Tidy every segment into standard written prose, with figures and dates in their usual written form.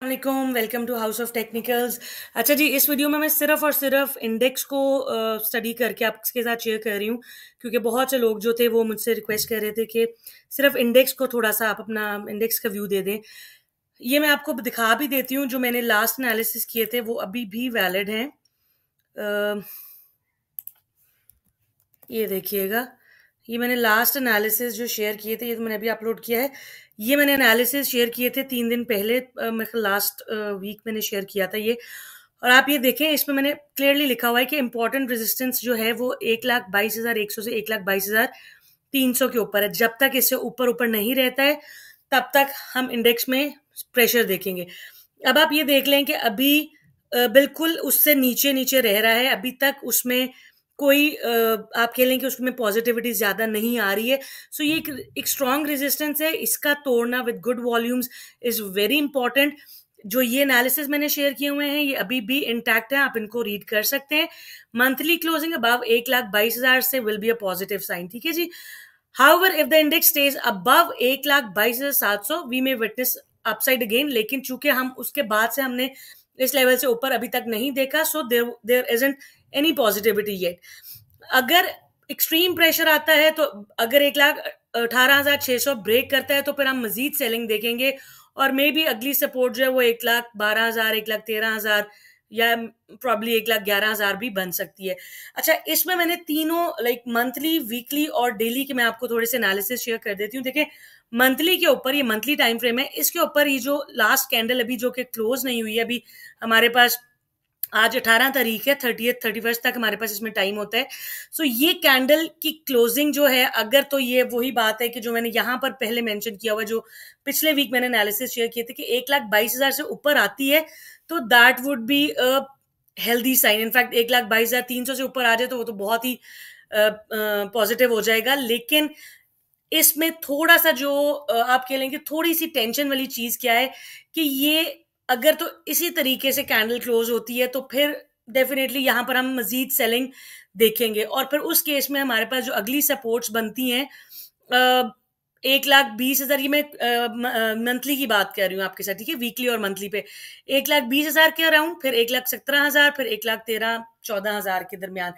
वालेकुम, welcome to house of technicals. अच्छा जी, इस वीडियो में मैं सिर्फ और सिर्फ इंडेक्स को स्टडी करके आपके साथ शेयर कर रही हूँ, क्योंकि बहुत से लोग जो थे वो मुझसे रिक्वेस्ट कर रहे थे कि सिर्फ इंडेक्स को थोड़ा सा आप अपना इंडेक्स का व्यू दे दें। ये मैं आपको दिखा भी देती हूँ, जो मैंने लास्ट एनालिसिस किए थे वो अभी भी वैलिड हैं। ये देखिएगा, ये मैंने लास्ट एनालिसिस जो शेयर किए थे, ये तो मैंने अभी अपलोड किया है। ये मैंने एनालिसिस शेयर किए थे 3 दिन पहले, मैं लास्ट वीक मैंने शेयर किया था ये। और आप ये देखें, इसमें मैंने क्लियरली लिखा हुआ है कि इंपॉर्टेंट रेजिस्टेंस जो है वो 1,22,100 से 1,22,300 के ऊपर है। जब तक इससे ऊपर ऊपर नहीं रहता है तब तक हम इंडेक्स में प्रेशर देखेंगे। अब आप ये देख लें कि अभी बिल्कुल उससे नीचे नीचे रह रहा है, अभी तक उसमें कोई आप कह लें कि उसमें पॉजिटिविटी ज़्यादा नहीं आ रही है। सो ये एक स्ट्रॉन्ग रेजिस्टेंस है, इसका तोड़ना with good volumes is very important. जो ये एनालिसिस मैंने शेयर किए हुए हैं ये अभी भी इंटैक्ट है, आप इनको रीड कर सकते हैं। मंथली क्लोजिंग अबव 1,22,000 से will be a positive sign, ठीक है जी। However if the index stage above 1,22,700 we may witness upside again, लेकिन चूंकि हम उसके बाद से हमने इस लेवल से ऊपर अभी तक नहीं देखा, so there isn't any positivity yet. अगर एक्सट्रीम प्रेशर आता है तो अगर 1,18,600 ब्रेक करता है तो फिर हम मजीद सेलिंग देखेंगे, और मे बी अगली सपोर्ट जो है वो 1,12,000, 1,13,000 या प्रॉब्ली 1,11,000 भी बन सकती है। अच्छा, इसमें मैंने तीनों लाइक मंथली, वीकली और डेली के मैं आपको थोड़े से एनालिसिस शेयर कर देती हूँ। देखिए, मंथली के ऊपर, ये मंथली टाइम फ्रेम है, इसके ऊपर ये जो लास्ट कैंडल अभी जो कि क्लोज नहीं हुई है, अभी हमारे पास आज 18 तारीख है, 31st तक हमारे पास इसमें टाइम होता है। सो ये कैंडल की क्लोजिंग जो है, अगर तो ये वही बात है कि जो मैंने यहाँ पर पहले मेंशन किया हुआ, जो पिछले वीक मैंने एनालिसिस शेयर किए थे कि 1,22,000 से ऊपर आती है तो that would be a healthy sign. In fact 1,22,300 से ऊपर आ जाए तो वो तो बहुत ही पॉजिटिव हो जाएगा। लेकिन इसमें थोड़ा सा जो आप कह लेंगे थोड़ी सी टेंशन वाली चीज क्या है कि ये अगर तो इसी तरीके से कैंडल क्लोज होती है तो फिर डेफिनेटली यहाँ पर हम मजीद सेलिंग देखेंगे, और फिर उस केस में हमारे पास जो अगली सपोर्ट्स बनती हैं 1,20,000, ये मैं मंथली की बात कर रही हूँ आपके साथ, ठीक है, वीकली और मंथली पे 1,20,000 के अराउंड, फिर 1,17,000, फिर 1,13,14,000 के दरमियान।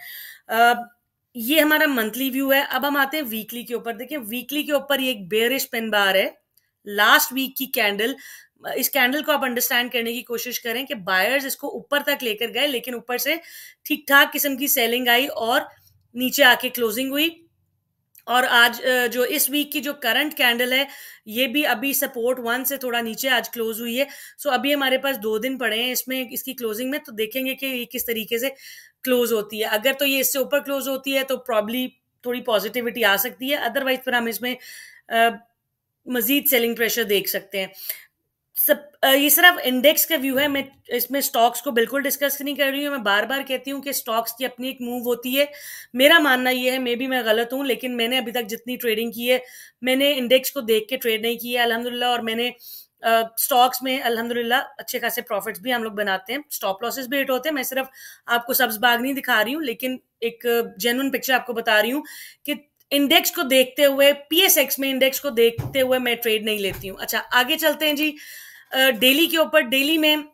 ये हमारा मंथली व्यू है। अब हम आते हैं वीकली के ऊपर। देखिए, वीकली के ऊपर ये एक बेयरिश पेन बार है, लास्ट वीक की कैंडल। इस कैंडल को आप अंडरस्टैंड करने की कोशिश करें कि बायर्स इसको ऊपर तक लेकर गए, लेकिन ऊपर से ठीक ठाक किस्म की सेलिंग आई और नीचे आके क्लोजिंग हुई। और आज जो इस वीक की जो करंट कैंडल है, ये भी अभी सपोर्ट 1 से थोड़ा नीचे आज क्लोज हुई है। सो अभी हमारे पास 2 दिन पड़े हैं इसमें, इसकी क्लोजिंग में, तो देखेंगे कि ये किस तरीके से क्लोज होती है। अगर तो ये इससे ऊपर क्लोज होती है तो प्रॉब्ली थोड़ी पॉजिटिविटी आ सकती है, अदरवाइज फिर हम इसमें मजीद सेलिंग प्रेशर देख सकते हैं। ये सिर्फ इंडेक्स का व्यू है, मैं इसमें स्टॉक्स को बिल्कुल डिस्कस नहीं कर रही हूँ। मैं बार बार कहती हूँ कि स्टॉक्स की अपनी एक मूव होती है। मेरा मानना ये है, मे बी मैं गलत हूँ, लेकिन मैंने अभी तक जितनी ट्रेडिंग की है मैंने इंडेक्स को देख के ट्रेड नहीं की है अल्हम्दुलिल्लाह, और मैंने स्टॉक्स में अल्हम्दुलिल्लाह अच्छे खासे प्रॉफिट्स भी हम लोग बनाते हैं, स्टॉप लॉसेस भी हिट होते हैं। मैं सिर्फ आपको सब्ज बाग नहीं दिखा रही हूँ, लेकिन एक जेन्युइन पिक्चर आपको बता रही हूँ कि इंडेक्स को देखते हुए, पीएसएक्स में इंडेक्स को देखते हुए मैं ट्रेड नहीं लेती हूँ। अच्छा, आगे चलते हैं जी डेली के ऊपर। डेली में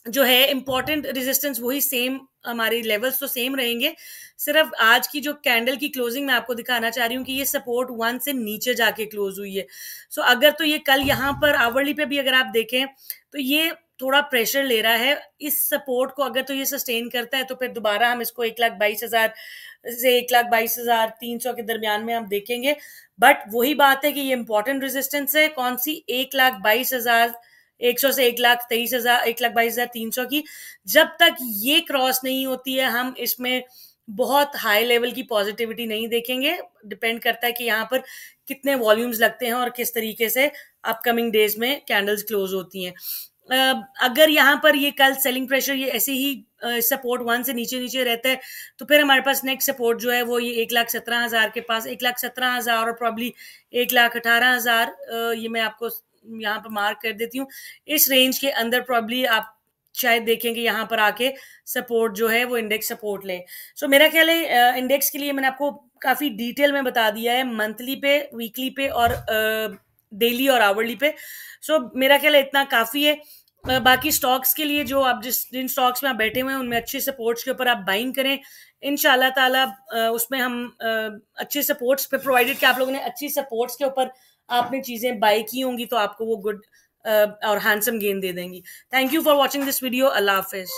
जो है इंपॉर्टेंट रेजिस्टेंस वही सेम, हमारे लेवल्स तो सेम रहेंगे। सिर्फ आज की जो कैंडल की क्लोजिंग मैं आपको दिखाना चाह रही हूँ कि ये सपोर्ट 1 से नीचे जाके क्लोज हुई है। सो अगर तो ये कल यहाँ पर आवरली पे भी अगर आप देखें तो ये थोड़ा प्रेशर ले रहा है इस सपोर्ट को। अगर तो ये सस्टेन करता है तो फिर दोबारा हम इसको 1,22,000 से 1,22,300 के दरमियान में हम देखेंगे। बट वही बात है कि ये इंपॉर्टेंट रेजिस्टेंस है, कौन सी, 1,22,100 से 1,23,000, 1,22,300 की। जब तक ये क्रॉस नहीं होती है हम इसमें बहुत हाई लेवल की पॉजिटिविटी नहीं देखेंगे। डिपेंड करता है कि यहाँ पर कितने वॉल्यूम्स लगते हैं और किस तरीके से अपकमिंग डेज में कैंडल्स क्लोज होती हैं। अगर यहाँ पर ये कल सेलिंग प्रेशर ये ऐसे ही सपोर्ट 1 से नीचे नीचे रहता है तो फिर हमारे पास नेक्स्ट सपोर्ट जो है वो ये 1,17,000 के पास, 1,17,000 और प्रॉब्ली 1,18,000, ये मैं आपको यहाँ पर मार्क कर देती हूँ। इस रेंज के अंदर प्रॉब्ली आप शायद देखेंगे यहाँ पर आके सपोर्ट जो है वो इंडेक्स सपोर्ट ले। सो मेरा ख्याल है इंडेक्स के लिए मैंने आपको काफी डिटेल में बता दिया है, मंथली पे, वीकली पे और डेली और आवरली पे। सो मेरा ख्याल है इतना काफी है। बाकी स्टॉक्स के लिए जो आप जिन स्टॉक्स में आप बैठे हुए हैं उनमें अच्छे सपोर्ट्स के ऊपर आप बाइंग करें इंशाल्लाह ताला। उसमें हम अच्छे सपोर्ट्स पे, प्रोवाइडेड कि आप लोगों ने अच्छी सपोर्ट्स के ऊपर आपने चीजें बाई की होंगी तो आपको वो गुड और हैंडसम गेन दे देंगी। Thank you for watching this video. Allah Hafiz.